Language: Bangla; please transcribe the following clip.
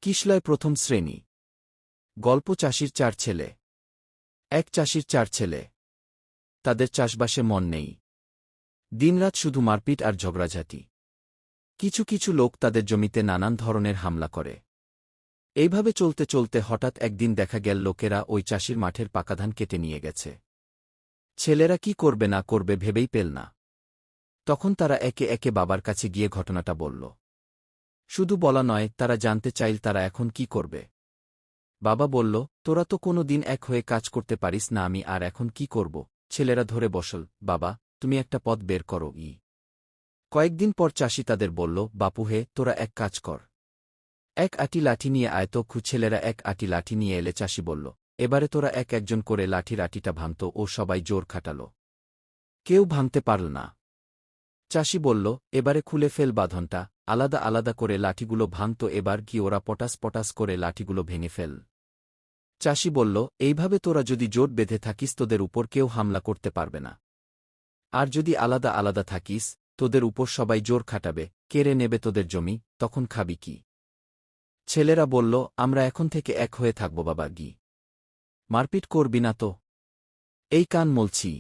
কিশলয় প্রথম শ্রেণী। গল্প চাষির ৪ ছেলে। এক চাষির ৪ ছেলে। তাদের চাষবাসে মন নেই। দিনরাত শুধু মারপিট আর ঝগড়াঝাটি। কিছু কিছু লোক তাদের জমিতে নানান ধরনের হামলা করে। এইভাবে চলতে চলতে হঠাৎ একদিন দেখা গেল লোকেরা ওই চাষির মাঠের পাকা ধান কেটে নিয়ে গেছে। ছেলেরা কি করবে না করবে ভেবেই পেল না। তখন তারা একে একে বাবার কাছে গিয়ে ঘটনাটা বলল। শুধু বলা নয়, তারা জানতে চাইল তারা এখন কি করবে। বাবা বলল, তোরা তো কোনো দিন এক হয়ে কাজ করতে পারিস না, আমি আর এখন কি করব। ছেলেরা ধরে বসল, বাবা তুমি একটা পথ বের করো। কয়েকদিন পর চাষি তাদের বলল, বাপু হে, তোরা এক কাজ কর, এক আটি লাঠি নিয়ে আয় তো। ছেলেরা এক আটি লাঠি নিয়ে এলে চাষি বলল, এবারে তোরা এক একজন করে লাঠির আটিটা ভাঙত। ও সবাই জোর খাটাল, কেউ ভাঙতে পারল না। চাষি বলল, এবারে খুলে ফেল বাঁধনটা, আলাদা আলাদা করে লাঠিগুলো ভাঙত। এবার কি ওরা পটাস পটাস করে লাঠিগুলো ভেঙে ফেল। চাষি বলল, এইভাবে তোরা যদি জোট বেঁধে থাকিস তোদের উপর কেউ হামলা করতে পারবে না। আর যদি আলাদা আলাদা থাকিস, তোদের উপর সবাই জোর খাটাবে, কেড়ে নেবে তোদের জমি, তখন খাবি কি? ছেলেরা বলল, আমরা এখন থেকে এক হয়ে থাকব বাবা। মারপিট করবি না তো? এই কান মলছি।